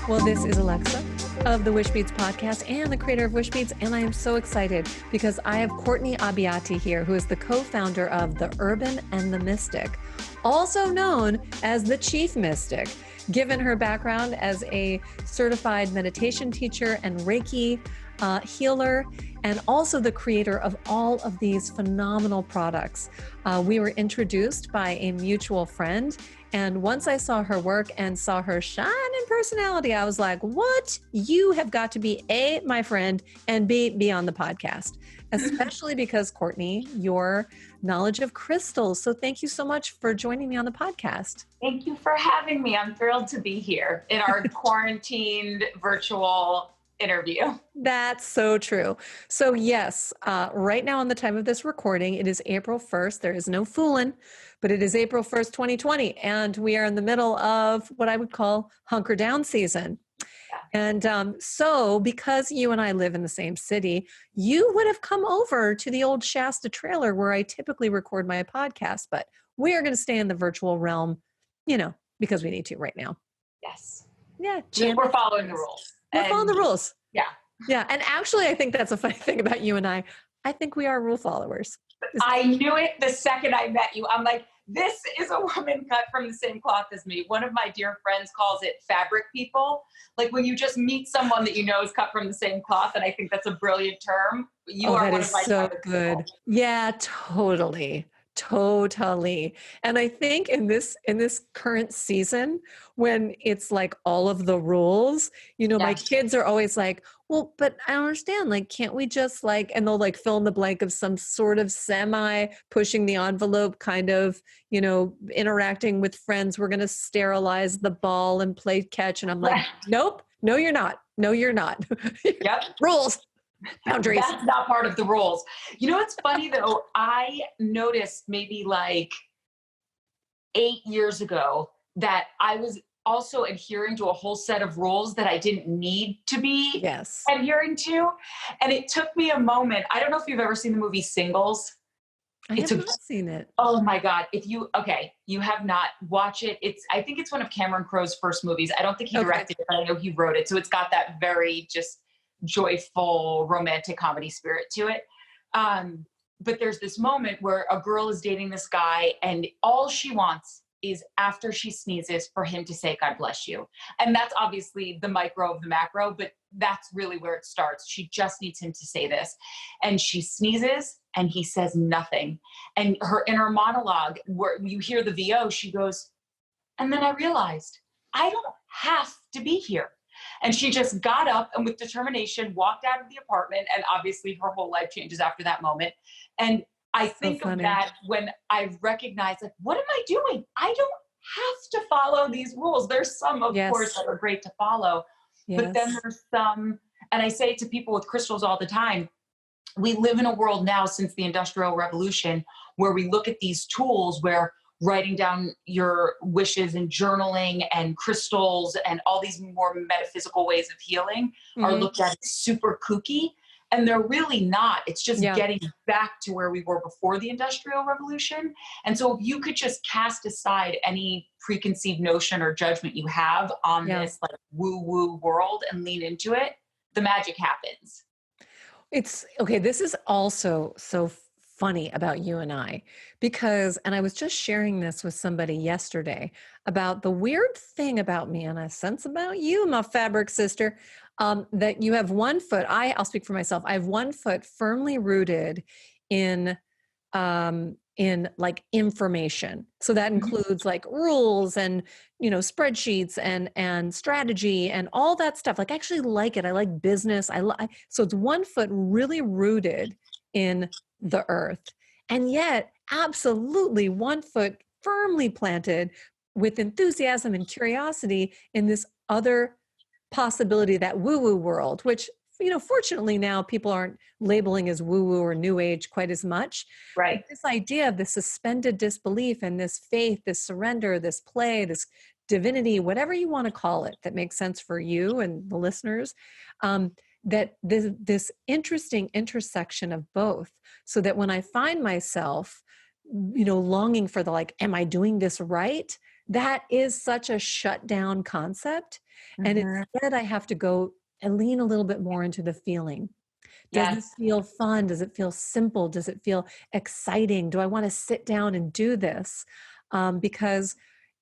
Well, this is Alexa of the Wishbeads podcast and the creator of Wishbeads, and I am so excited because I have Courtney Abbiati here, who is the co-founder of The Urban and the Mystic, also known as the Chief Mystic, given her background as a certified meditation teacher and Reiki healer, and also the creator of all of these phenomenal products. We were introduced by a mutual friend, and once I saw her work and saw her shine in personality, I was like, what? You have got to be A, my friend, and B, be on the podcast, especially because, Courtney, your knowledge of crystals. So thank you so much for joining me on the podcast. Thank you for having me. I'm thrilled to be here in our quarantined virtual interview. That's so true. So yes, right now on the time of this recording, it is April 1st. There is no fooling, but it is April 1st, 2020. And we are in the middle of what I would call hunker down season. Yeah. And so because you and I live in the same city, you would have come over to the old Shasta trailer where I typically record my podcast, but we are going to stay in the virtual realm, because we need to right now. Yes. Yeah. We're following the rules. We're following the rules. Yeah. Yeah. And actually, I think that's a funny thing about you and I. I think we are rule followers. I knew it the second I met you. I'm like, this is a woman cut from the same cloth as me. One of my dear friends calls it fabric people. Like when you just meet someone that you know is cut from the same cloth. And I think that's a brilliant term. You are one of my so good. People. Yeah, totally. Totally. And I think in this current season, when it's like all of the rules, my kids are always like, well, but I don't understand. Like, can't we just and they'll fill in the blank of some sort of semi pushing the envelope kind of, interacting with friends. We're going to sterilize the ball and play catch. And I'm like, nope, no, you're not. No, you're not. Yep. Rules. Boundaries. That's not part of the rules. It's funny though. I noticed maybe 8 years ago that I was also adhering to a whole set of rules that I didn't need to be adhering to. And it took me a moment. I don't know if you've ever seen the movie Singles. I have not seen it. Oh my God. You have not, watch it. I think it's one of Cameron Crowe's first movies. I don't think he directed it, but I know he wrote it. So it's got that very just joyful romantic comedy spirit to it. But there's this moment where a girl is dating this guy and all she wants is after she sneezes for him to say, God bless you. And that's obviously the micro of the macro, but that's really where it starts. She just needs him to say this. And she sneezes and he says nothing. And her inner monologue where you hear the VO, she goes, and then I realized I don't have to be here. And she just got up and with determination walked out of the apartment. And obviously her whole life changes after that moment. And I think of that when I recognize, what am I doing? I don't have to follow these rules. There's some, of course, that are great to follow. Yes. But then there's some, and I say it to people with crystals all the time, we live in a world now since the Industrial Revolution where we look at these tools where writing down your wishes and journaling and crystals and all these more metaphysical ways of healing are looked at as super kooky. And they're really not. It's just getting back to where we were before the Industrial Revolution. And so if you could just cast aside any preconceived notion or judgment you have on this woo-woo world and lean into it, the magic happens. It's okay. This is also so funny about you and I, because, and I was just sharing this with somebody yesterday about the weird thing about me and I sense about you, my fabric sister, that you have one foot, I'll speak for myself. I have one foot firmly rooted in information. So that includes rules and, spreadsheets and strategy and all that stuff. I actually like it. I like business. So it's one foot really rooted in the earth, and yet absolutely one foot firmly planted with enthusiasm and curiosity in this other possibility, that woo-woo world, which, fortunately now people aren't labeling as woo-woo or new age quite as much. Right. But this idea of this suspended disbelief and this faith, this surrender, this play, this divinity, whatever you want to call it, that makes sense for you and the listeners, that this interesting intersection of both, so that when I find myself, longing for am I doing this right? That is such a shut down concept. And Mhm. instead I have to go and lean a little bit more into the feeling. Does it Yes. feel fun? Does it feel simple? Does it feel exciting? Do I want to sit down and do this? Because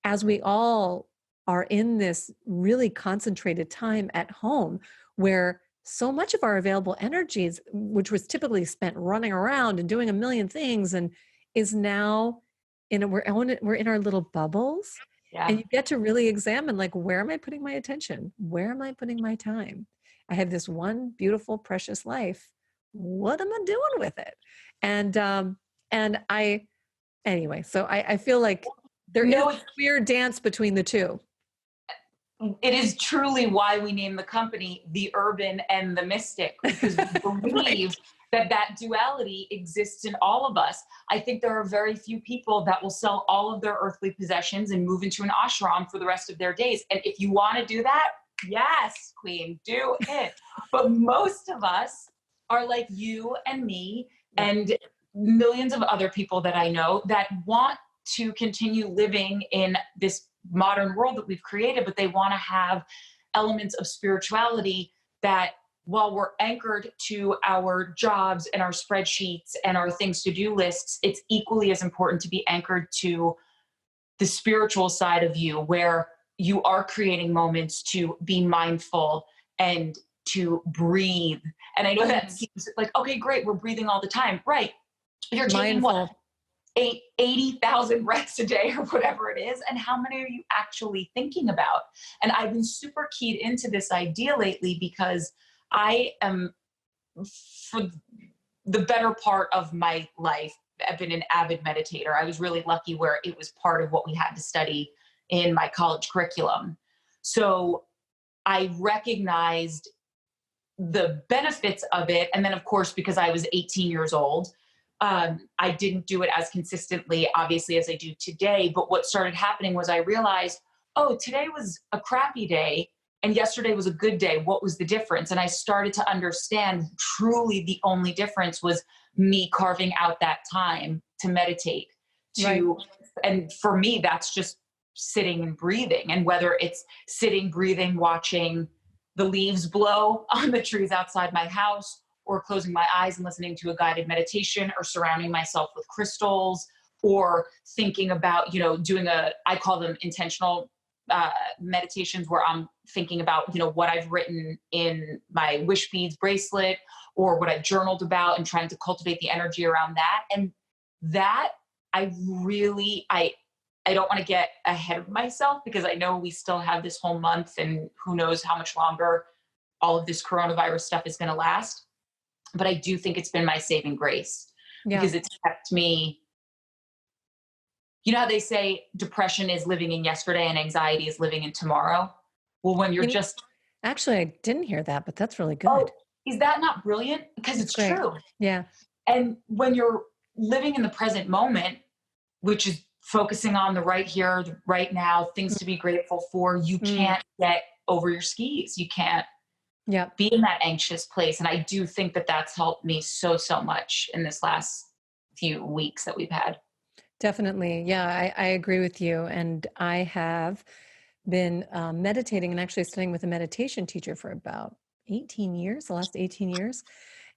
as we all are in this really concentrated time at home where so much of our available energies, which was typically spent running around and doing a million things, and is now we're in our little bubbles, and Yeah. you get to really examine, like, where am I putting my attention? Where am I putting my time? I have this one beautiful, precious life. What am I doing with it? And I anyway, so I feel like there is No, this weird dance between the two. it is truly why we name the company the Urban and the Mystic, because we Right. believe that that duality exists in all of us. I think there are very few people that will sell all of their earthly possessions and move into an ashram for the rest of their days. And if you want to do that, yes, queen, do it. But most of us are like you and me Yeah. and millions of other people that I know that want to continue living in this modern world that we've created, but they want to have elements of spirituality that, while we're anchored to our jobs and our spreadsheets and our things to do lists, it's equally as important to be anchored to the spiritual side of you, where you are creating moments to be mindful and to breathe. And I know that Mm. seems like, okay, great, we're breathing all the time. Right. You're taking what, Mindful. 80,000 breaths a day or whatever it is, and how many are you actually thinking about? And I've been super keyed into this idea lately because I am, for the better part of my life, I've been an avid meditator. I was really lucky where it was part of what we had to study in my college curriculum. So I recognized the benefits of it. And then, of course, because I was 18 years old, I didn't do it as consistently, obviously, as I do today. But what started happening was I realized, oh, today was a crappy day and yesterday was a good day. What was the difference? And I started to understand truly the only difference was me carving out that time to meditate, Right. to, and for me, that's just sitting and breathing. And whether it's sitting, breathing, watching the leaves blow on the trees outside my house, or closing my eyes and listening to a guided meditation, or surrounding myself with crystals, or thinking about, doing I call them intentional meditations, where I'm thinking about, what I've written in my Wishbeads bracelet, or what I've journaled about, and trying to cultivate the energy around that. And that I don't want to get ahead of myself, because I know we still have this whole month and who knows how much longer all of this coronavirus stuff is going to last. But I do think it's been my saving grace, Yeah. because it's kept me, how they say depression is living in yesterday and anxiety is living in tomorrow? Well, when you're You know, just, actually, I didn't hear that, but that's really oh, good. is that not brilliant? Because That's it's great. true. Yeah. And when you're living in the present moment, which is focusing on the right here, the right now, things to be grateful for, you Mm. can't get over your skis. You can't Yeah. be in that anxious place. And I do think that that's helped me so, so much in this last few weeks that we've had. Definitely. Yeah, I agree with you. And I have been meditating and actually studying with a meditation teacher for about 18 years, the last 18 years,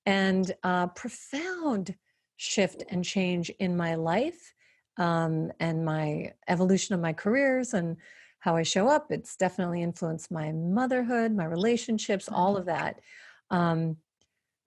and profound shift and change in my life, and my evolution of my careers and how I show up. It's definitely influenced my motherhood, my relationships, all of that. Um,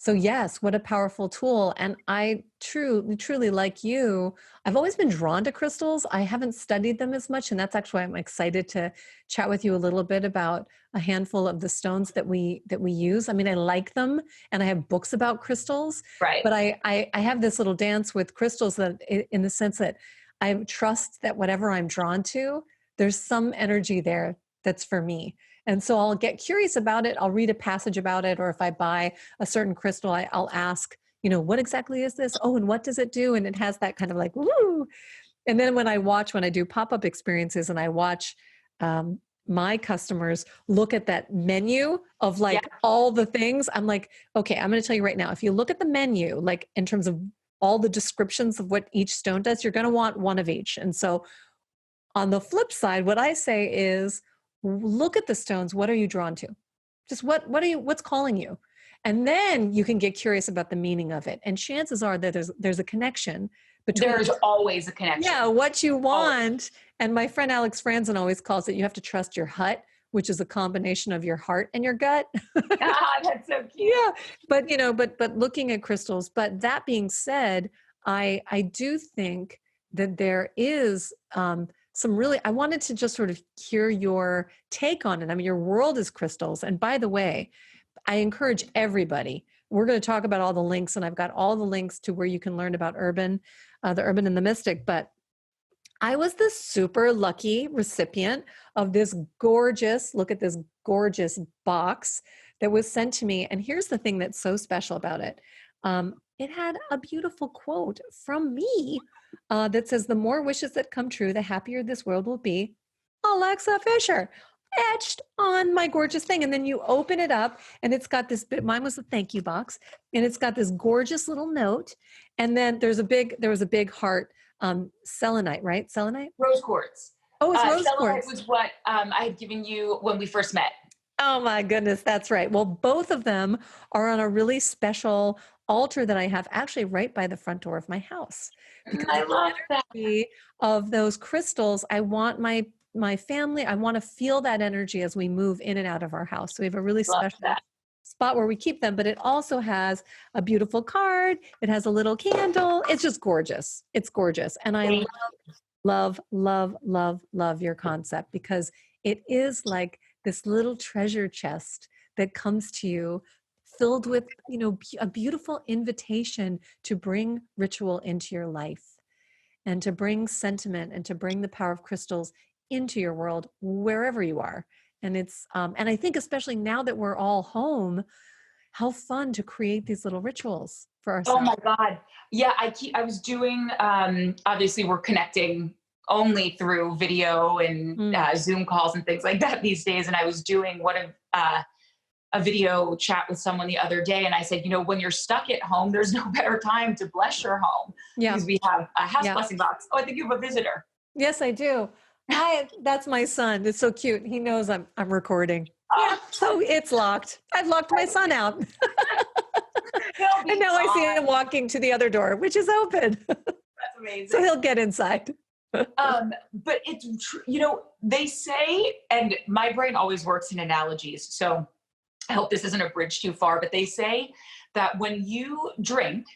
so yes, what a powerful tool. And I truly like you, I've always been drawn to crystals. I haven't studied them as much. And that's actually why I'm excited to chat with you a little bit about a handful of the stones that we use. I mean, I like them and I have books about crystals, Right. but I have this little dance with crystals that in the sense that I trust that whatever I'm drawn to, there's some energy there that's for me. And so I'll get curious about it. I'll read a passage about it, or if I buy a certain crystal, I'll ask, what exactly is this? Oh, and what does it do? And it has that kind of like, woo. And then when I do pop-up experiences and I watch my customers look at that menu of Yeah. like all the things, I'm like, okay, I'm going to tell you right now, if you look at the menu, like in terms of all the descriptions of what each stone does, you're going to want one of each. And so on the flip side, what I say is, Look at the stones. What are you drawn to? Just what's calling you? And then you can get curious about the meaning of it. And chances are that there's a connection between There's always a connection. yeah, what you want. Always. And my friend Alex Franzen always calls it, you have to trust your hut, which is a combination of your heart and your gut. That's so cute. Yeah. But, but looking at crystals, but that being said, I do think that there is some really, I wanted to just sort of hear your take on it. I mean, your world is crystals. And by the way, I encourage everybody, we're going to talk about all the links, and I've got all the links to where you can learn about the urban and the mystic. But I was the super lucky recipient of this gorgeous, look at this gorgeous box that was sent to me. And here's the thing that's so special about it. It had a beautiful quote from me that says, the more wishes that come true, the happier this world will be. Alexa Fischer, etched on my gorgeous thing. And then you open it up and it's got this bit, mine was a thank you box, and it's got this gorgeous little note. And then there was a big heart, selenite, right? Selenite? Rose quartz. Oh, it's rose selenite quartz. was what I had given you when we first met. Oh my goodness, that's right. Well, both of them are on a really special altar that I have actually right by the front door of my house. Because I love that. Of those crystals, I want my family, I want to feel that energy as we move in and out of our house. So we have a really special spot where we keep them, but it also has a beautiful card. It has a little candle. It's just gorgeous. It's gorgeous. And I love your concept, because it is like this little treasure chest that comes to you filled with, a beautiful invitation to bring ritual into your life and to bring sentiment and to bring the power of crystals into your world wherever you are. And it's, and I think especially now that we're all home, how fun to create these little rituals for ourselves. Oh my God. Yeah. I was doing, obviously we're connecting only through video and Zoom calls and things like that these days. And I was doing a video chat with someone the other day. And I said, when you're stuck at home, there's no better time to bless your home. Yeah. Because we have a house blessing box. Oh, I think you have a visitor. Yes, I do. That's my son. It's so cute. He knows I'm recording. So it's locked. I've locked my son out. And now I see him walking to the other door, which is open. That's amazing. So he'll get inside. But it's, they say, and my brain always works in analogies. So I hope this isn't a bridge too far, but they say that when you drink,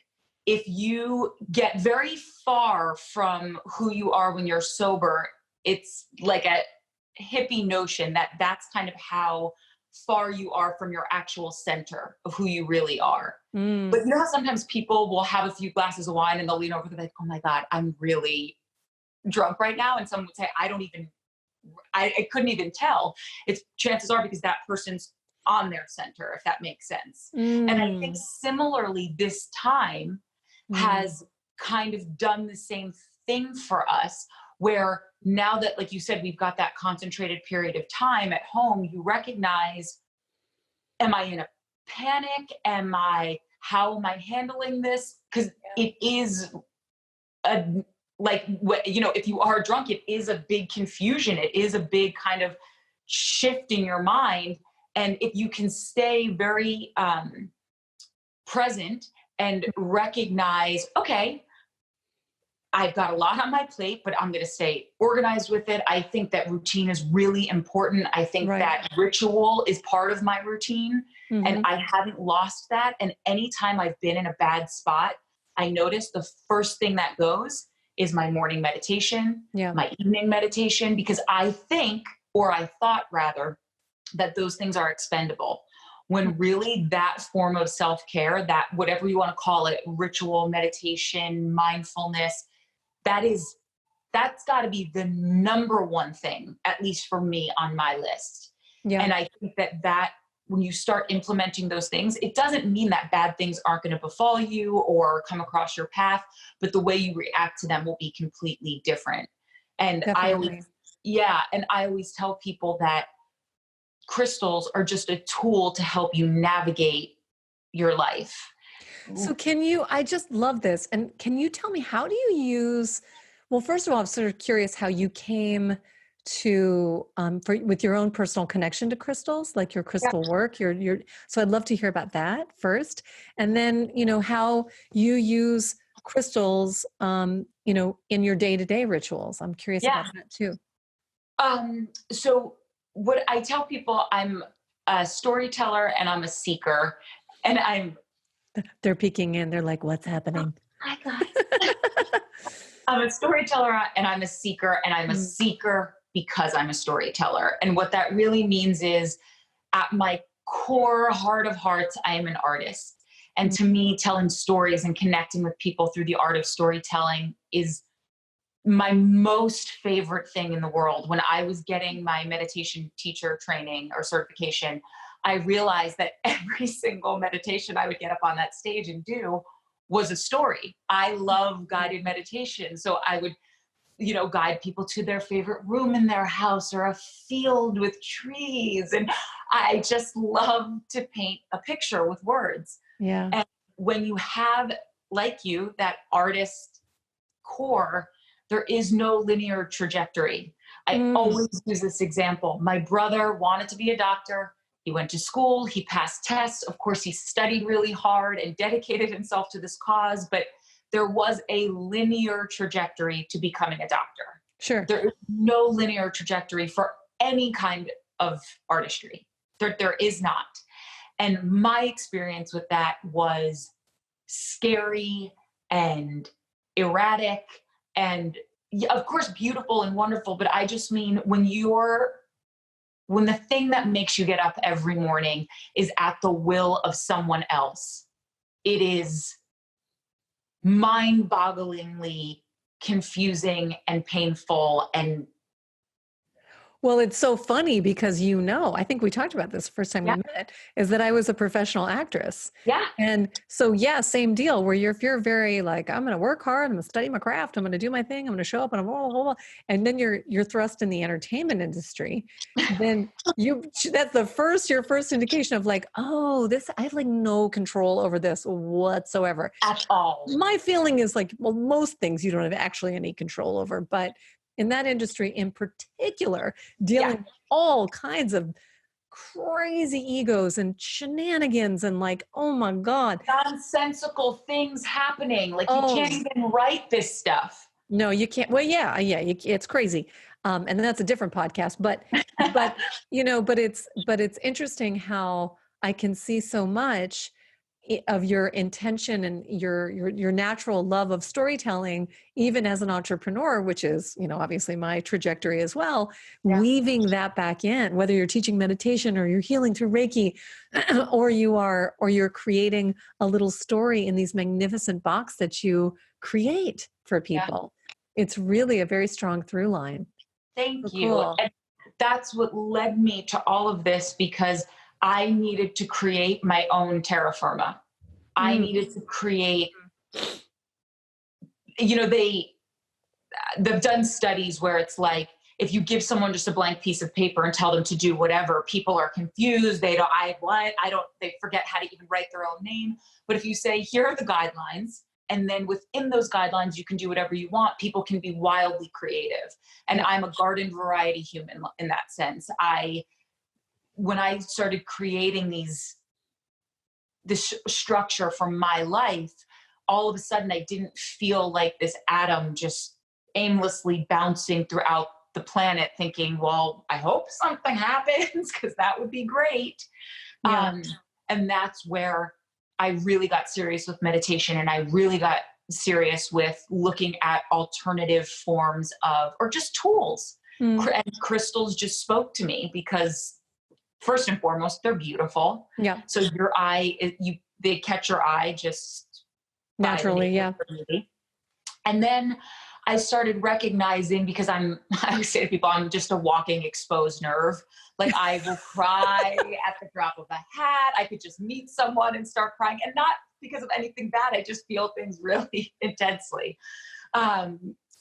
if you get very far from who you are when you're sober, it's like a hippie notion that that's kind of how far you are from your actual center of who you really are. But how sometimes people will have a few glasses of wine and they'll lean over and they're like, oh my God, I'm really drunk right now. And someone would say, I couldn't even tell. It's chances are because that person's on their center, if that makes sense. And I think similarly, this time has kind of done the same thing for us, where now that, like you said, we've got that concentrated period of time at home, you recognize, am I in a panic? How am I handling this? Because it is if you are drunk, it is a big confusion. It is a big kind of shift in your mind. And if you can stay very present and recognize, okay, I've got a lot on my plate, but I'm going to stay organized with it. I think that routine is really important. I think that ritual is part of my routine, and I haven't lost that. And anytime I've been in a bad spot, I notice the first thing that goes is my morning meditation, my evening meditation, because I thought rather, that those things are expendable, when really that form of self-care, that whatever you want to call it, ritual, meditation, mindfulness, that's got to be the number one thing, at least for me, on my list. And I think that when you start implementing those things, it doesn't mean that bad things aren't going to befall you or come across your path, but the way you react to them will be completely different. And I always tell people that crystals are just a tool to help you navigate your life. So I just love this. And can you tell me, how do you use, well, first of all, I'm sort of curious how you came to with your own personal connection to crystals, like your crystal work, your so I'd love to hear about that first, and then how you use crystals in your day-to-day rituals. I'm curious Yeah. about that too. So what I tell people, I'm a storyteller and I'm a seeker, and They're peeking in, they're like, what's happening? hi guys. I'm a storyteller and I'm a seeker, and I'm a seeker because I'm a storyteller. And what that really means is, at my core heart of hearts, I am an artist. And to me, telling stories and connecting with people through the art of storytelling is my most favorite thing in the world. When I was getting my meditation teacher training or certification, I realized that every single meditation I would get up on that stage and do was a story. I love guided meditation. So I would, guide people to their favorite room in their house or a field with trees. And I just love to paint a picture with words. Yeah. And when you have, like you, that artist core, there is no linear trajectory. I always use this example. My brother wanted to be a doctor. He went to school, he passed tests. Of course, he studied really hard and dedicated himself to this cause, but there was a linear trajectory to becoming a doctor. Sure. There is no linear trajectory for any kind of artistry. There is not. And my experience with that was scary and erratic and, of course, beautiful and wonderful. But I just mean, when the thing that makes you get up every morning is at the will of someone else, it is mind-bogglingly confusing and painful. And well, it's so funny because, I think we talked about this the first time we met, is that I was a professional actress. Yeah. And so, same deal where if you're very like, I'm going to work hard, I'm going to study my craft, I'm going to do my thing, I'm going to show up and blah, blah, blah, and then you're thrust in the entertainment industry, then that's your first indication of like, oh, I have like no control over this whatsoever. At all. My feeling is like, well, most things you don't have actually any control over, but in that industry in particular, dealing with all kinds of crazy egos and shenanigans and like, oh my God. Nonsensical things happening. Like, you can't even write this stuff. No, you can't. Well, it's crazy. And that's a different podcast, but it's interesting how I can see so much of your intention and your natural love of storytelling, even as an entrepreneur, which is, obviously my trajectory as well, weaving that back in, whether you're teaching meditation or you're healing through Reiki, or you're creating a little story in these magnificent box that you create for people. It's really a very strong through line. Thank you. Cool. And that's what led me to all of this, because I needed to create my own terra firma. I needed to create, they've done studies where it's like, if you give someone just a blank piece of paper and tell them to do whatever, people are confused. They forget how to even write their own name. But if you say, here are the guidelines, and then within those guidelines, you can do whatever you want, people can be wildly creative. And I'm a garden variety human in that sense. When I started creating this structure for my life, all of a sudden I didn't feel like this atom just aimlessly bouncing throughout the planet thinking, well, I hope something happens because that would be great. Yeah. And that's where I really got serious with meditation, and I really got serious with looking at alternative forms or just tools. And crystals just spoke to me because, first and foremost, they're beautiful. Yeah. So your eye, they catch your eye just naturally. Yeah. And then I started recognizing, because I always say to people, I'm just a walking exposed nerve. Like, I will cry at the drop of a hat. I could just meet someone and start crying, and not because of anything bad. I just feel things really intensely,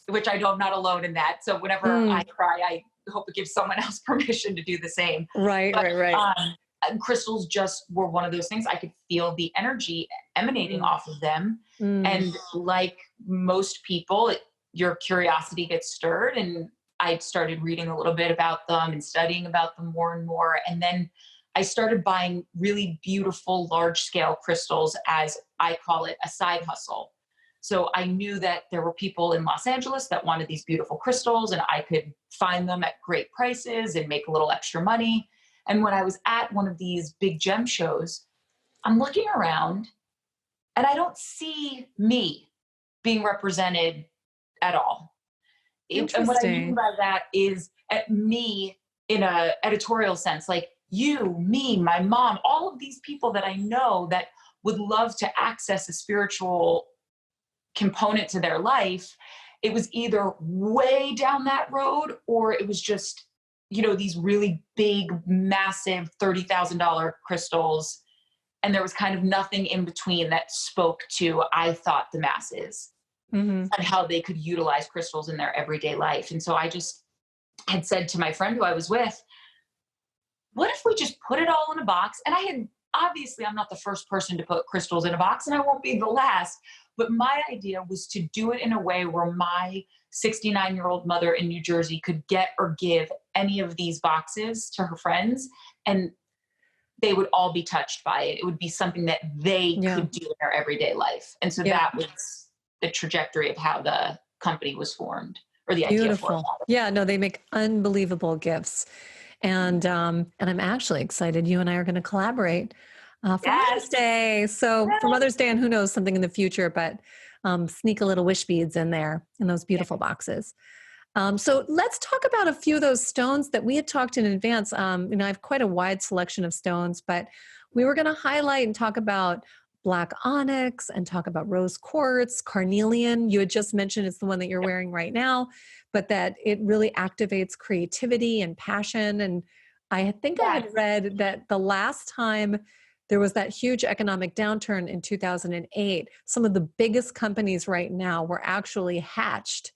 which I know I'm not alone in that. So whenever I cry, I hope it gives someone else permission to do the same. Right. Crystals just were one of those things. I could feel the energy emanating off of them. And like most people, your curiosity gets stirred. And I started reading a little bit about them and studying about them more and more. And then I started buying really beautiful, large scale crystals, as I call it, a side hustle. So I knew that there were people in Los Angeles that wanted these beautiful crystals, and I could find them at great prices and make a little extra money. And when I was at one of these big gem shows, I'm looking around and I don't see me being represented at all. And what I mean by that is at me in a editorial sense, like you, me, my mom, all of these people that I know that would love to access a spiritual component to their life. It was either way down that road, or it was just, these really big, massive $30,000 crystals. And there was kind of nothing in between that spoke to, I thought, the masses and how they could utilize crystals in their everyday life. And so I just had said to my friend who I was with, what if we just put it all in a box? And obviously I'm not the first person to put crystals in a box, and I won't be the last, but my idea was to do it in a way where my 69-year-old mother in New Jersey could get or give any of these boxes to her friends, and they would all be touched by it. It would be something that they could do in their everyday life. And so that was the trajectory of how the company was formed, or the idea for it. Yeah, no, they make unbelievable gifts. And I'm actually excited. You and I are going to collaborate for Mother's Day. So for Mother's Day, and who knows, something in the future, but sneak a little Wishbeads in there in those beautiful boxes. So let's talk about a few of those stones that we had talked in advance. I have quite a wide selection of stones, but we were going to highlight and talk about black onyx and talk about rose quartz, carnelian. You had just mentioned it's the one that you're wearing right now, but that it really activates creativity and passion. And I think I had read that the last time there was that huge economic downturn in 2008, some of the biggest companies right now were actually hatched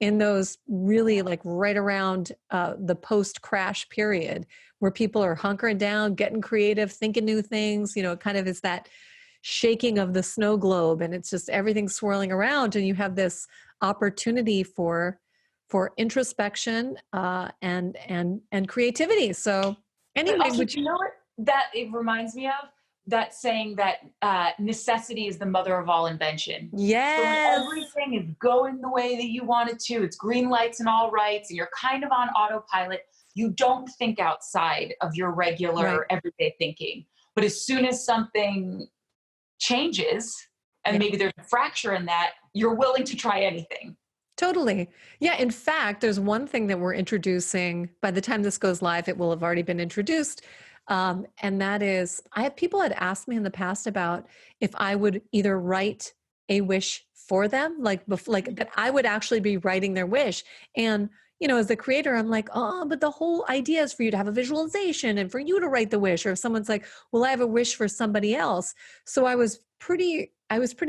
in those really like right around the post-crash period, where people are hunkering down, getting creative, thinking new things. It kind of is that shaking of the snow globe, and it's just everything swirling around, and you have this opportunity for introspection and creativity. So anyway, also, you know what that it reminds me of? That saying that necessity is the mother of all invention. Yes. So when everything is going the way that you want it to, it's green lights and all rights, and you're kind of on autopilot, you don't think outside of your regular everyday thinking. But as soon as something changes, and maybe there's a fracture in that, you're willing to try anything. Totally. Yeah. In fact, there's one thing that we're introducing. By the time this goes live, it will have already been introduced. And that is, people had asked me in the past about if I would either write a wish for them, like that I would actually be writing their wish. And, as the creator, I'm like, oh, but the whole idea is for you to have a visualization and for you to write the wish. Or if someone's like, well, I have a wish for somebody else. So I was pretty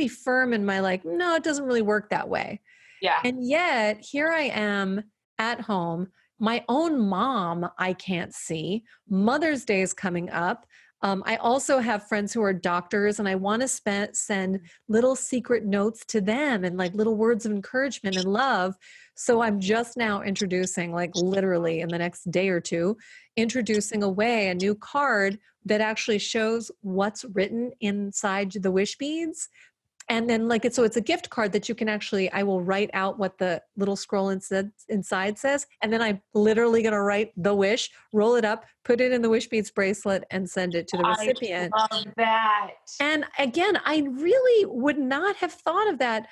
firm in my like, no, it doesn't really work that way. Yeah. And yet here I am at home. My own mom, I can't see. Mother's Day is coming up. I also have friends who are doctors, and I want to send little secret notes to them and like little words of encouragement and love. So I'm just now introducing, like literally in the next day or two, introducing a new card that actually shows what's written inside the Wishbeads. And then it's a gift card that you can I will write out what the little scroll inside says. And then I'm literally going to write the wish, roll it up, put it in the Wishbeads bracelet, and send it to the recipient. I love that. And again, I really would not have thought of that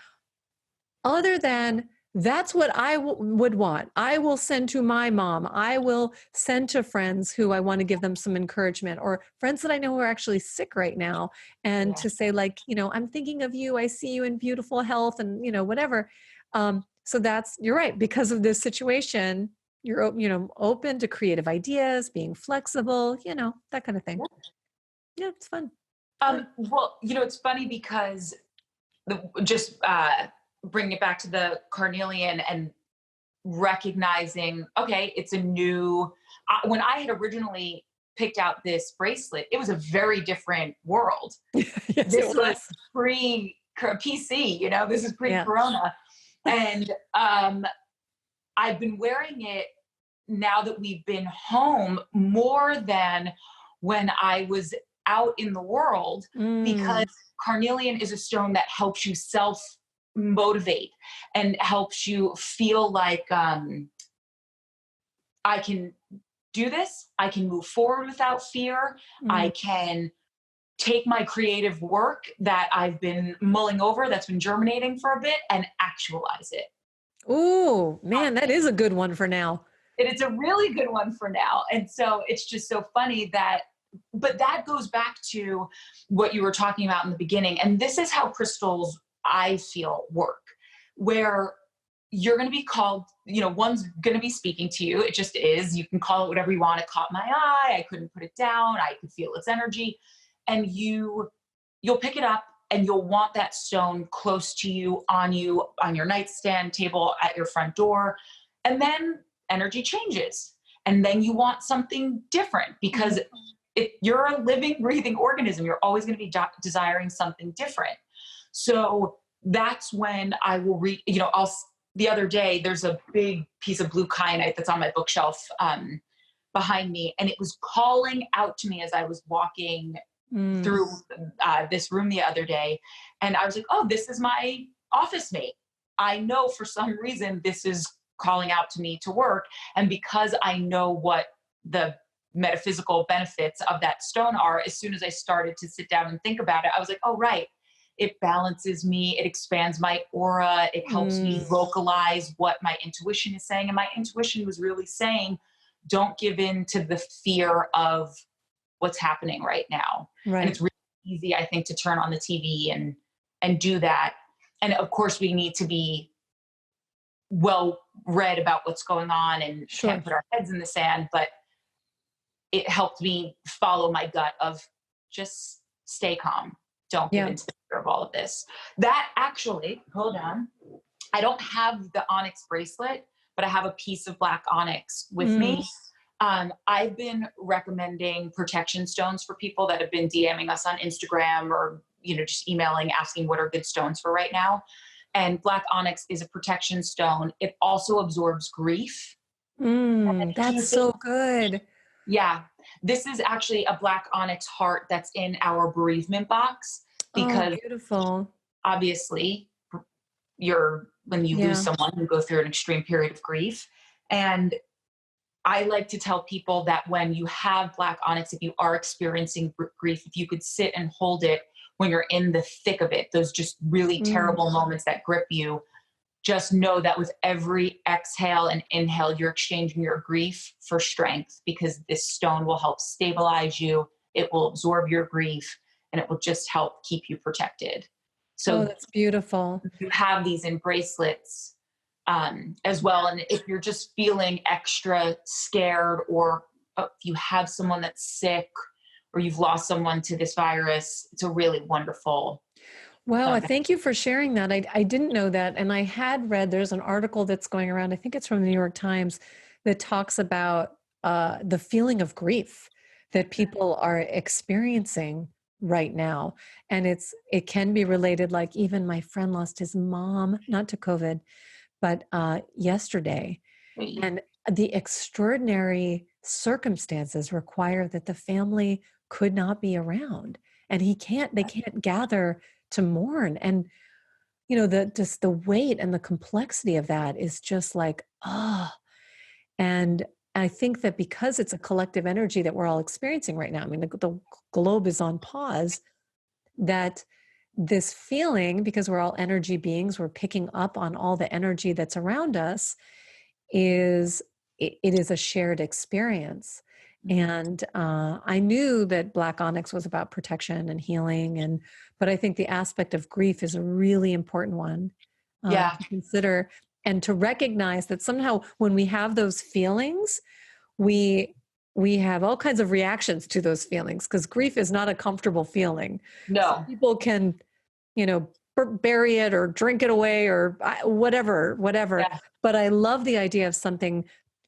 other than that's what I would want. I will send to my mom. I will send to friends who I want to give them some encouragement, or friends that I know are actually sick right now. And to say I'm thinking of you. I see you in beautiful health and, whatever. So you're right. Because of this situation, you're, open to creative ideas, being flexible, that kind of thing. Yeah, it's fun. Well, it's funny because bring it back to the carnelian and recognizing, okay, it's a new, when I had originally picked out this bracelet, it was a very different world. Yes, this was pre-PC, this is pre-Corona. And I've been wearing it now that we've been home more than when I was out in the world, because carnelian is a stone that helps you self motivate and helps you feel like, I can do this. I can move forward without fear. I can take my creative work that I've been mulling over, that's been germinating for a bit, and actualize it. Ooh, man, that is a good one for now. It's a really good one for now. And so it's just so funny that, but that goes back to what you were talking about in the beginning. And this is how crystals, I feel, work, where you're going to be called, one's going to be speaking to you. It just is. You can call it whatever you want. It caught my eye. I couldn't put it down. I could feel its energy. And you'll pick it up and you'll want that stone close to you, on your nightstand table, at your front door. And then energy changes. And then you want something different, because if you're a living, breathing organism, you're always going to be desiring something different. So that's when I will the other day, there's a big piece of blue kyanite that's on my bookshelf behind me. And it was calling out to me as I was walking through this room the other day. And I was like, oh, this is my office mate. I know for some reason this is calling out to me to work. And because I know what the metaphysical benefits of that stone are, as soon as I started to sit down and think about it, I was like, oh, right. It balances me. It expands my aura. It helps me vocalize what my intuition is saying. And my intuition was really saying, don't give in to the fear of what's happening right now. Right. And it's really easy, I think, to turn on the TV and do that. And of course, we need to be well read about what's going on and can't put our heads in the sand. But it helped me follow my gut of just stay calm. Don't give into the fear of all of this. That actually, hold on. I don't have the onyx bracelet, but I have a piece of black onyx with me. I've been recommending protection stones for people that have been DMing us on Instagram or, just emailing, asking what are good stones for right now. And black onyx is a protection stone. It also absorbs grief. That's so good. Yeah. This is actually a black onyx heart that's in our bereavement box, because beautiful. Obviously when you lose someone, you go through an extreme period of grief. And I like to tell people that when you have black onyx, if you are experiencing grief, if you could sit and hold it when you're in the thick of it, those just really terrible moments that grip you, just know that with every exhale and inhale, you're exchanging your grief for strength, because this stone will help stabilize you. It will absorb your grief, and it will just help keep you protected. So that's beautiful. You have these in bracelets as well. And if you're just feeling extra scared, or if you have someone that's sick, or you've lost someone to this virus, it's a really wonderful. Wow. Thank you for sharing that. I didn't know that. And I had read, there's an article that's going around, I think it's from the New York Times, that talks about the feeling of grief that people are experiencing right now. And it can be related. Like, even my friend lost his mom, not to COVID, but yesterday. And the extraordinary circumstances require that the family could not be around, and they can't gather to mourn. And, just the weight and the complexity of that is just like, and I think that because it's a collective energy that we're all experiencing right now, I mean, the globe is on pause, that this feeling, because we're all energy beings, we're picking up on all the energy that's around us, it is a shared experience. And I knew that black onyx was about protection and healing, but I think the aspect of grief is a really important one to consider, and to recognize that somehow when we have those feelings, we have all kinds of reactions to those feelings, because grief is not a comfortable feeling. No. So people can, bury it or drink it away or whatever. Yeah. But I love the idea of something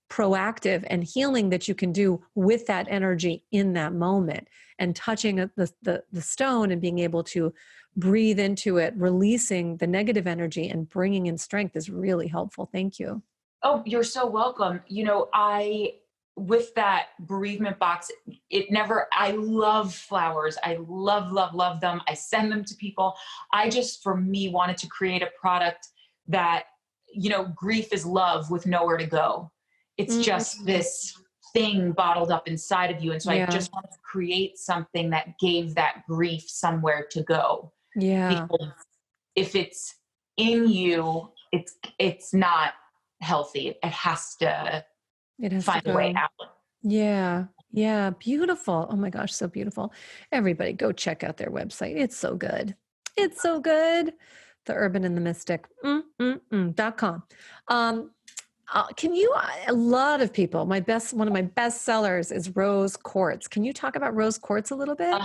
proactive and healing that you can do with that energy in that moment, and touching the stone and being able to breathe into it, releasing the negative energy and bringing in strength is really helpful. Thank you. Oh, you're so welcome. With that bereavement box, I love flowers. I love, love, love them. I send them to people. I just, for me, wanted to create a product that, grief is love with nowhere to go. It's just Mm. this thing bottled up inside of you. And so I Yeah. just wanted to create something that gave that grief somewhere to go. Yeah. Because if it's in you, it's not healthy. It has to It has to find a way go. out. Yeah. Yeah. Beautiful. Oh my gosh. So beautiful. Everybody go check out their website. It's so good. It's so good. The Urban and the Mystic. .com. Can you, a lot of people, one of my best sellers is rose quartz. Can you talk about rose quartz a little bit?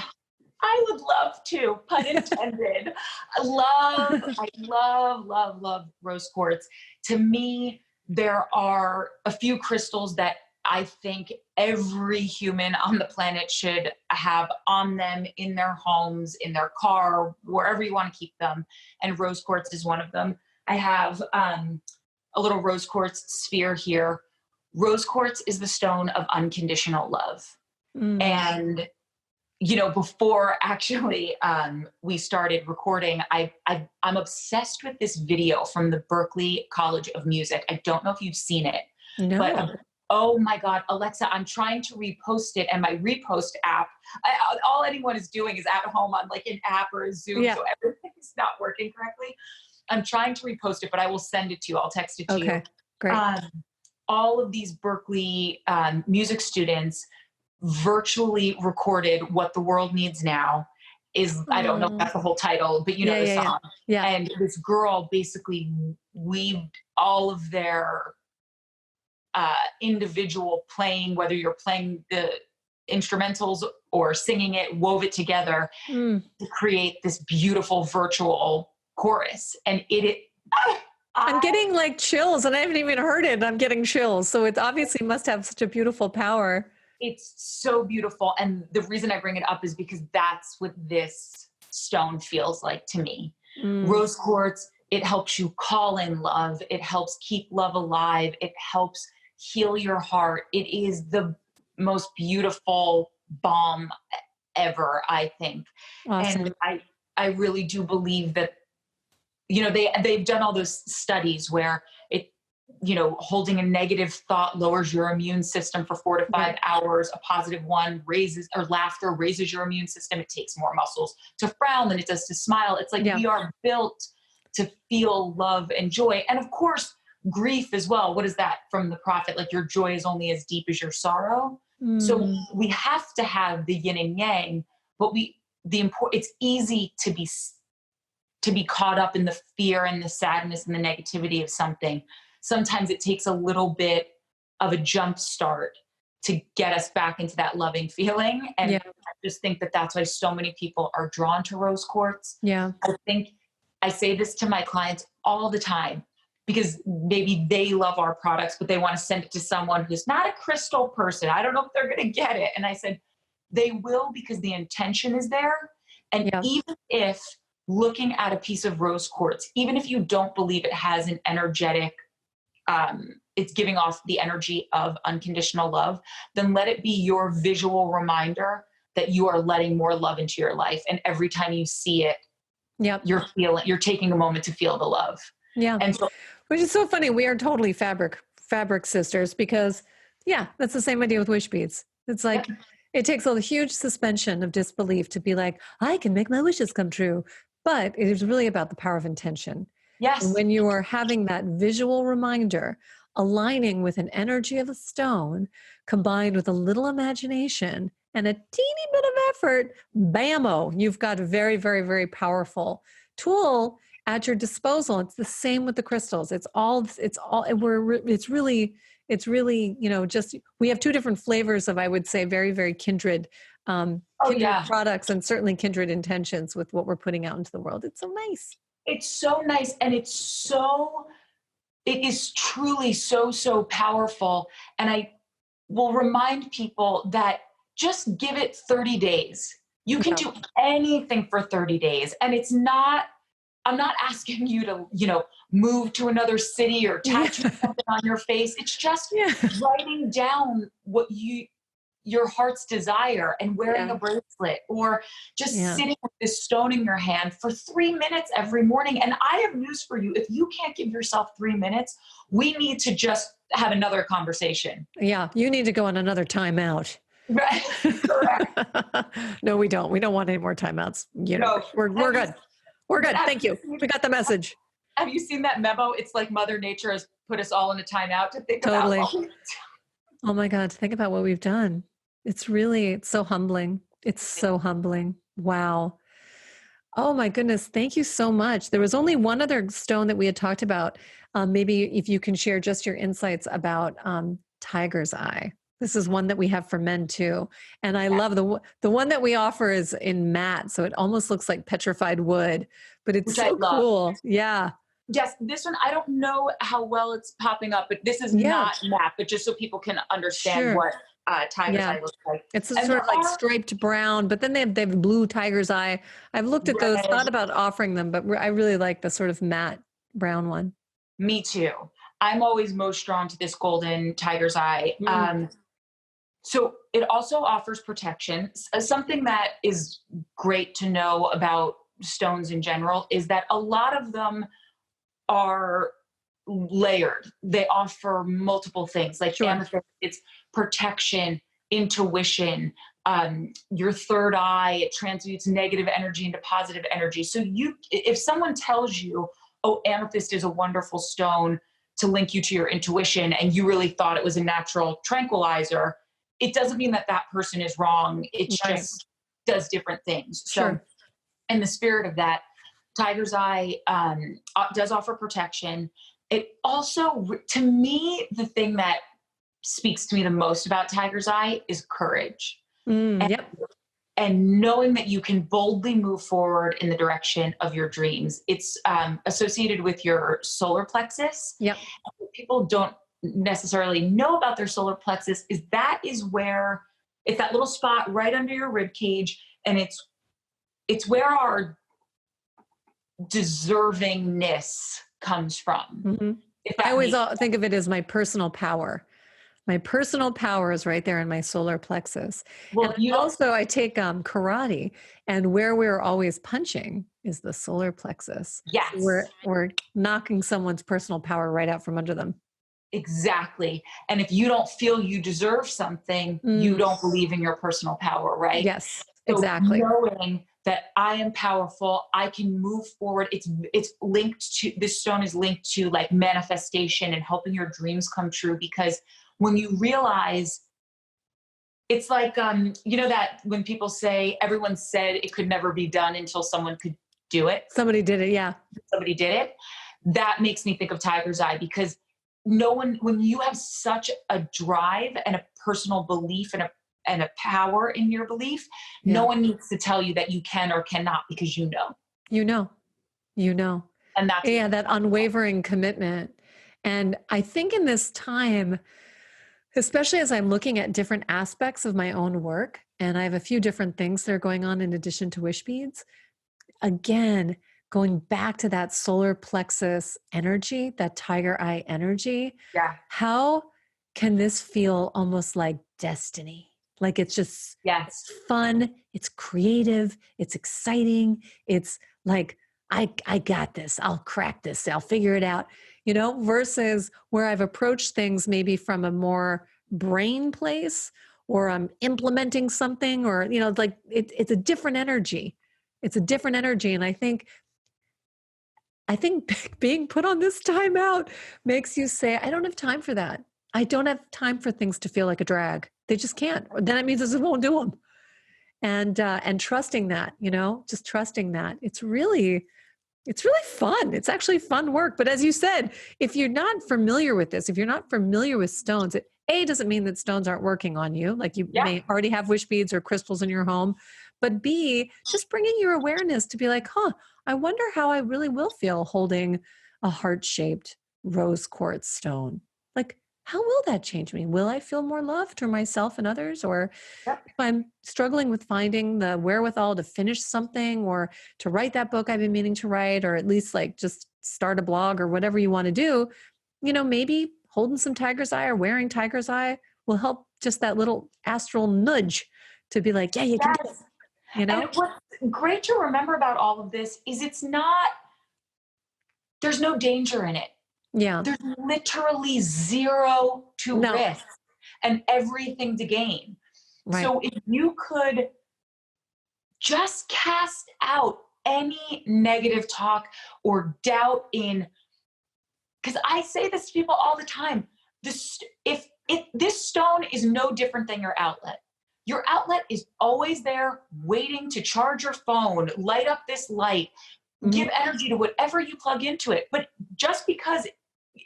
I would love to, pun intended. I love, love, love rose quartz. To me, there are a few crystals that I think every human on the planet should have on them, in their homes, in their car, wherever you want to keep them. And rose quartz is one of them. I have a little rose quartz sphere here. Rose quartz is the stone of unconditional love. And before actually we started recording, I'm obsessed with this video from the Berklee College of Music. I don't know if you've seen it, No. but oh my God, Alexa, I'm trying to repost it, and my repost app, all anyone is doing is at home on like an app or a Zoom, so everything's not working correctly. I'm trying to repost it, but I will send it to you. I'll text it to you. Okay, great. All of these Berklee music students virtually recorded What the World Needs Now I don't know if that's the whole title, but you know the song. Yeah. And this girl basically weaved all of their individual playing, whether you're playing the instrumentals or singing it, wove it together to create this beautiful virtual chorus. And I'm getting like chills, and I haven't even heard it. I'm getting chills. So it obviously must have such a beautiful power. It's so beautiful. And the reason I bring it up is because that's what this stone feels like to me. Rose quartz, it helps you call in love. It helps keep love alive. It helps heal your heart. It is the most beautiful balm ever, I think. Awesome. And I really do believe that, they've done all those studies where holding a negative thought lowers your immune system for 4 to 5 hours. A positive one laughter raises your immune system. It takes more muscles to frown than it does to smile. It's like we are built to feel love and joy. And of course, grief as well. What is that from the prophet? Like, your joy is only as deep as your sorrow. So we have to have the yin and yang, but it's easy to be caught up in the fear and the sadness and the negativity of something. Sometimes it takes a little bit of a jump start to get us back into that loving feeling. And I just think that that's why so many people are drawn to rose quartz. Yeah. I think I say this to my clients all the time, because maybe they love our products, but they want to send it to someone who's not a crystal person. I don't know if they're going to get it. And I said, they will, because the intention is there. And even if looking at a piece of rose quartz, even if you don't believe it has an energetic, it's giving off the energy of unconditional love, then let it be your visual reminder that you are letting more love into your life. And every time you see it, you're taking a moment to feel the love. Yeah. And so, which is so funny. We are totally fabric sisters, because that's the same idea with Wishbeads. It's like, it takes a huge suspension of disbelief to be like, I can make my wishes come true. But it is really about the power of intention. Yes. And when you are having that visual reminder, aligning with an energy of a stone, combined with a little imagination and a teeny bit of effort, bammo, you've got a very, very, very powerful tool at your disposal. It's the same with the crystals. It's really, just, we have two different flavors of, I would say, very, very kindred products, and certainly kindred intentions with what we're putting out into the world. It's so nice. It's so nice. And it is truly so, so powerful. And I will remind people that just give it 30 days. You can do anything for 30 days. And it's not I'm not asking you to, move to another city or tattoo something on your face. It's just writing down what your heart's desire and wearing a bracelet, or just sitting with this stone in your hand for 3 minutes every morning. And I have news for you. If you can't give yourself 3 minutes, we need to just have another conversation. Yeah. You need to go on another timeout. Right. Correct. No, we don't. We don't want any more timeouts. No. We're good. We're good. Thank you. We got the message. Have you seen that memo? It's like Mother Nature has put us all in a timeout to think Totally. about. Oh my God. Think about what we've done. It's so humbling. It's so humbling. Wow. Oh my goodness. Thank you so much. There was only one other stone that we had talked about. Maybe if you can share just your insights about tiger's eye. This is one that we have for men too. And I love the one that we offer is in matte. So it almost looks like petrified wood, but it's so cool. Yeah. Yes. This one, I don't know how well it's popping up, but this is not matte, but just so people can understand what tiger's eye looks like. It's sort of like striped brown, but then they have blue tiger's eye. I've looked at those, thought about offering them, but I really like the sort of matte brown one. Me too. I'm always most drawn to this golden tiger's eye. So it also offers protection. Something that is great to know about stones in general is that a lot of them are layered. They offer multiple things, like amethyst, it's protection, intuition, your third eye, it transmutes negative energy into positive energy. So if someone tells you, oh, amethyst is a wonderful stone to link you to your intuition, and you really thought it was a natural tranquilizer, it doesn't mean that person is wrong. It just does different things. So in the spirit of that, tiger's eye does offer protection. It also, to me, the thing that speaks to me the most about tiger's eye is courage. And knowing that you can boldly move forward in the direction of your dreams. It's associated with your solar plexus. What people don't necessarily know about their solar plexus is where it's that little spot right under your rib cage, and it's where our deservingness comes from. I always think of it as my personal power. My personal power is right there in my solar plexus. Well, and I take karate, and where we're always punching is the solar plexus. Yes. We're knocking someone's personal power right out from under them. Exactly. And if you don't feel you deserve something, you don't believe in your personal power, right? Yes, exactly. So knowing that I am powerful, I can move forward. It's linked to, this stone is linked to like manifestation and helping your dreams come true, because when you realize, it's like, that when people say, everyone said it could never be done until someone could do it. Somebody did it. Yeah. Somebody did it. That makes me think of tiger's eye, because when you have such a drive and a personal belief and a power in your belief, no one needs to tell you that you can or cannot, because you know. And that's that unwavering commitment. And I think in this time, especially as I'm looking at different aspects of my own work, and I have a few different things that are going on in addition to Wishbeads, again, going back to that solar plexus energy, that tiger eye energy. How can this feel almost like destiny? Like it's just it's fun, it's creative, it's exciting. It's like, I got this, I'll crack this, I'll figure it out, versus where I've approached things maybe from a more brain place, or I'm implementing something, or, like it's a different energy. It's a different energy. And I think being put on this timeout makes you say, I don't have time for that. I don't have time for things to feel like a drag. They just can't. Then it means I won't do them. And trusting that, just trusting that. It's really fun. It's actually fun work. But as you said, if you're not familiar with this, if you're not familiar with stones, it doesn't mean that stones aren't working on you. Like you may already have wish beads or crystals in your home, but B, just bringing your awareness to be like, I wonder how I really will feel holding a heart-shaped rose quartz stone. Like, how will that change me? Will I feel more loved for myself and others? Or Yep. if I'm struggling with finding the wherewithal to finish something or to write that book I've been meaning to write, or at least like just start a blog or whatever you want to do, maybe holding some tiger's eye or wearing tiger's eye will help, just that little astral nudge to be like, yeah, you can do it, Yes. And what's great to remember about all of this is there's no danger in it. Yeah. There's literally zero to No. risk and everything to gain. Right. So if you could just cast out any negative talk or doubt because I say this to people all the time, this stone is no different than your outlet. Your outlet is always there waiting to charge your phone, light up this light, give energy to whatever you plug into it. But just because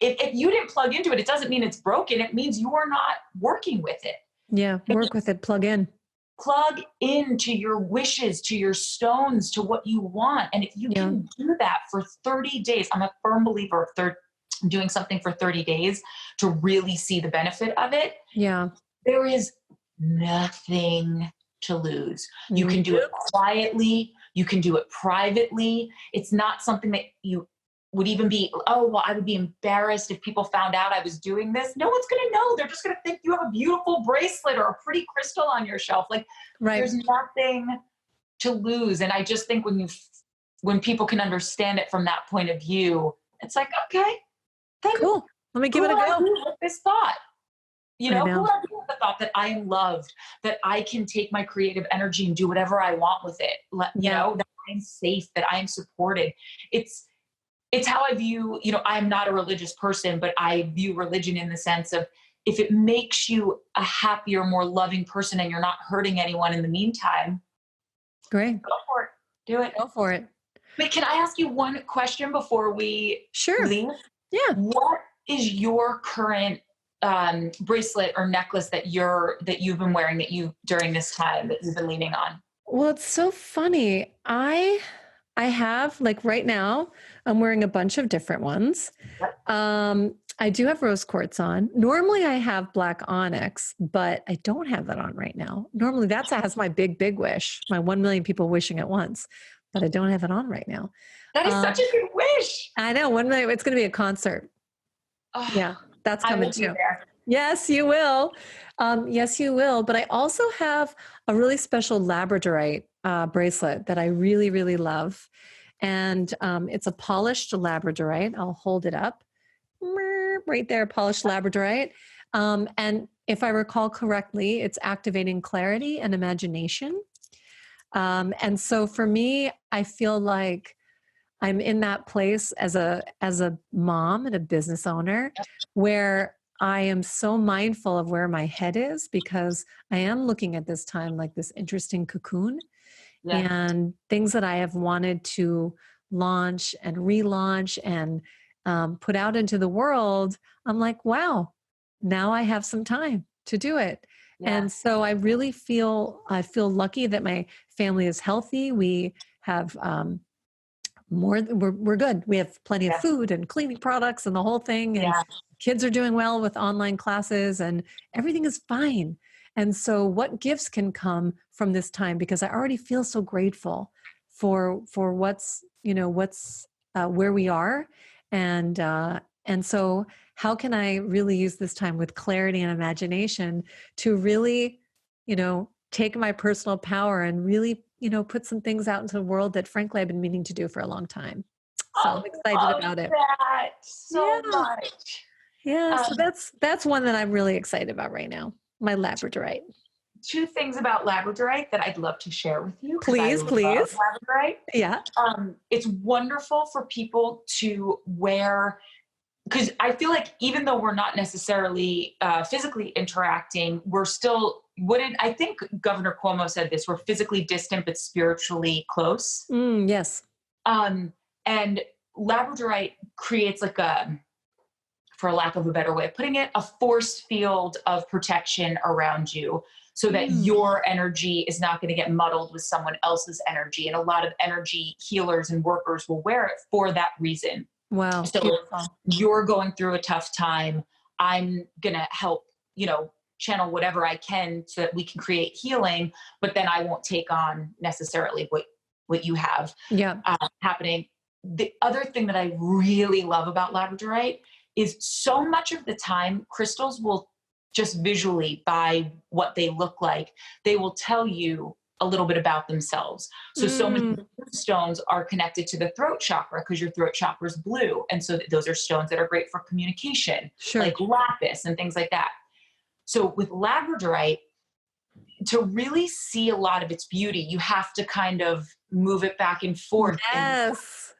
if you didn't plug into it, it doesn't mean it's broken. It means you are not working with it. Yeah. Work with it. Plug in. Plug into your wishes, to your stones, to what you want. And if you can do that for 30 days, I'm a firm believer of doing something for 30 days to really see the benefit of it. Yeah. There is nothing to lose. You can do it quietly. You can do it privately. It's not something that you would even be, oh, well, I would be embarrassed if people found out I was doing this. No one's going to know. They're just going to think you have a beautiful bracelet or a pretty crystal on your shelf. Like, there's nothing to lose. And I just think when people can understand it from that point of view, it's like, okay, cool. Let me give it a go. With this thought. Who are you with the thought that I am loved, that I can take my creative energy and do whatever I want with it, that I'm safe, that I am supported. It's how I view, I'm not a religious person, but I view religion in the sense of if it makes you a happier, more loving person and you're not hurting anyone in the meantime, great. Go for it. Do it. Go for it. But can I ask you one question before we leave? Yeah. What is your current bracelet or necklace that you've been wearing during this time that you've been leaning on? Well, it's so funny. I have, like, right now I'm wearing a bunch of different ones. I do have rose quartz on. Normally I have black onyx, but I don't have that on right now. Normally that has my big wish, my 1 million people wishing at once, but I don't have it on right now. That is such a good wish. I know. 1 million. It's going to be a concert. Oh, yeah. That's coming too. There. Yes, you will. Yes, you will. But I also have a really special Labradorite bracelet that I really, really love. And it's a polished Labradorite. I'll hold it up. Right there, polished Labradorite. And if I recall correctly, it's activating clarity and imagination. And so for me, I feel like I'm in that place as a mom and a business owner where I am so mindful of where my head is, because I am looking at this time like this interesting cocoon and things that I have wanted to launch and relaunch and put out into the world. I'm like, wow, now I have some time to do it. Yeah. And so I really feel lucky that my family is healthy. We have we're good. We have plenty of food and cleaning products and the whole thing. And kids are doing well with online classes and everything is fine. And so what gifts can come from this time? Because I already feel so grateful for what's where we are. And so how can I really use this time with clarity and imagination to really, take my personal power and really, put some things out into the world that frankly I've been meaning to do for a long time. So I'm excited about it. That so much. Yeah. So that's one that I'm really excited about right now. My Labradorite. 2 things about Labradorite that I'd love to share with you. Please. Labradorite. Yeah. It's wonderful for people to wear, because I feel like even though we're not necessarily physically interacting, we're still, I think Governor Cuomo said this, we're physically distant, but spiritually close. Yes. And Labradorite creates like for lack of a better way of putting it, a force field of protection around you so that your energy is not going to get muddled with someone else's energy. And a lot of energy healers and workers will wear it for that reason. Wow. So if you're going through a tough time, I'm going to help, channel whatever I can so that we can create healing, but then I won't take on necessarily what you have happening. The other thing that I really love about Labradorite is so much of the time crystals will just visually, by what they look like, they will tell you a little bit about themselves. So many stones are connected to the throat chakra because your throat chakra is blue. And so those are stones that are great for communication, like lapis and things like that. So with Labradorite, to really see a lot of its beauty, you have to kind of move it back and forth. Yes.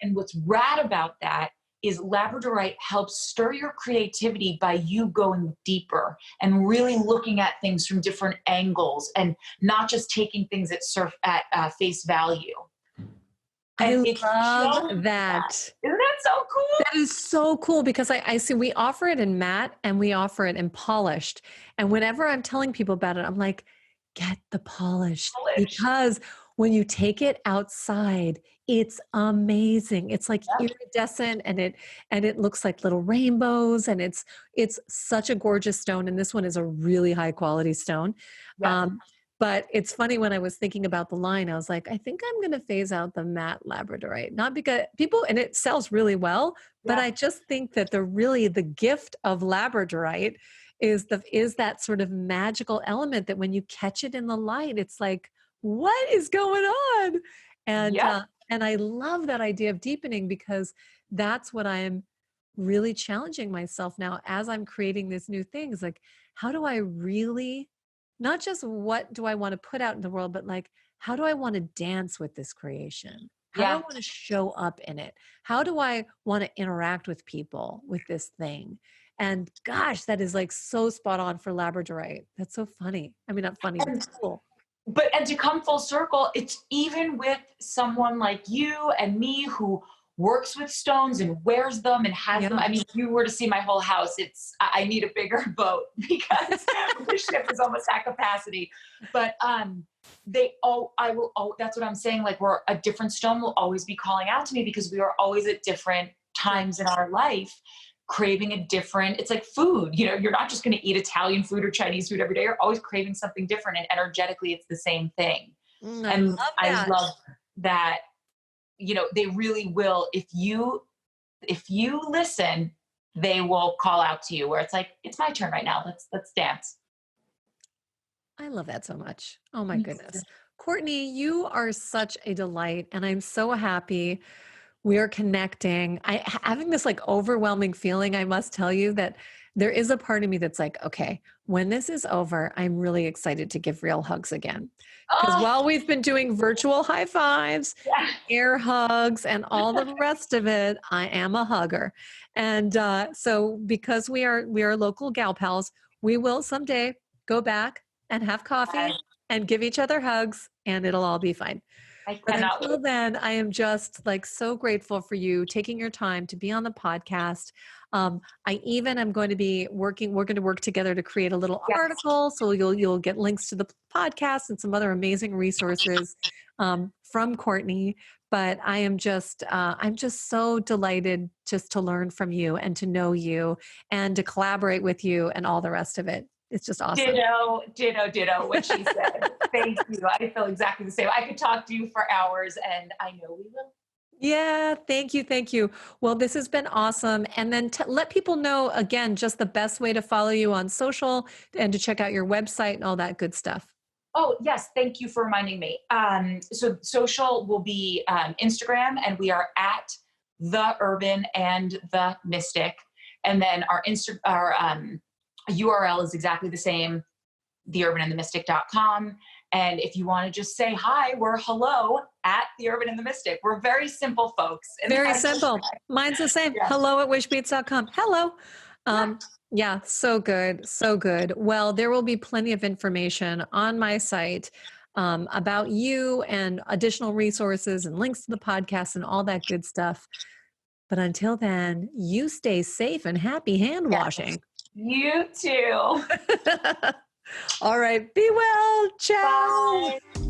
And what's rad about that is Labradorite helps stir your creativity by you going deeper and really looking at things from different angles and not just taking things at face value. And I love that. Isn't that so cool? That is so cool because I see we offer it in matte and we offer it in polished. And whenever I'm telling people about it, I'm like, get the polished. Because when you take it outside, it's amazing. It's like iridescent and it looks like little rainbows, and it's such a gorgeous stone. And this one is a really high quality stone. Yeah. But it's funny, when I was thinking about the line, I was like, I think I'm going to phase out the matte Labradorite, not because and it sells really well, but I just think that the gift of Labradorite is that sort of magical element that when you catch it in the light, it's like, what is going on? And I love that idea of deepening, because that's what I'm really challenging myself now as I'm creating these new things. Like, how do I really, not just what do I want to put out in the world, but like, how do I want to dance with this creation? How do I want to show up in it? How do I want to interact with people with this thing? And gosh, that is like so spot on for Labradorite. That's so funny. I mean, not funny, but cool. And to come full circle, it's even with someone like you and me who works with stones and wears them and has them. I mean, if you were to see my whole house, I need a bigger boat because the ship is almost at capacity. But that's what I'm saying. Like, a different stone will always be calling out to me because we are always at different times in our life craving it's like food. You're not just going to eat Italian food or Chinese food every day. You're always craving something different, and energetically it's the same thing. I love that. They really will. If you listen, they will call out to you, where it's like, it's my turn right now. Let's dance. I love that so much. Oh my goodness. Courtney, you are such a delight, and I'm so happy we are connecting. Having this like overwhelming feeling, I must tell you, that there is a part of me that's like, okay, when this is over, I'm really excited to give real hugs again. Because while we've been doing virtual high fives, air hugs, and all the rest of it, I am a hugger. And so because we are local gal pals, we will someday go back and have coffee and give each other hugs, and it'll all be fine. But until then, I am just like so grateful for you taking your time to be on the podcast. I even am going to be we're going to work together to create a little article. So you'll get links to the podcast and some other amazing resources from Courtney. But I'm just so delighted just to learn from you and to know you and to collaborate with you and all the rest of it. It's just awesome. Ditto, what she said. Thank you. I feel exactly the same. I could talk to you for hours, and I know we will. Yeah, thank you. Well, this has been awesome. And then let people know, again, just the best way to follow you on social and to check out your website and all that good stuff. Oh, yes. Thank you for reminding me. So social will be Instagram, and we are at The Urban and The Mystic. And then our URL is exactly the same, theurbanandthemystic.com. And if you want to just say hi, we're hello at The Urban and the Mystic. We're very simple folks. Very simple. Mine's the same. Yeah. Hello at wishbeads.com. Hello. Yeah, so good. So good. Well, there will be plenty of information on my site about you and additional resources and links to the podcast and all that good stuff. But until then, you stay safe and happy hand washing. You too. All right. Be well. Ciao. Bye.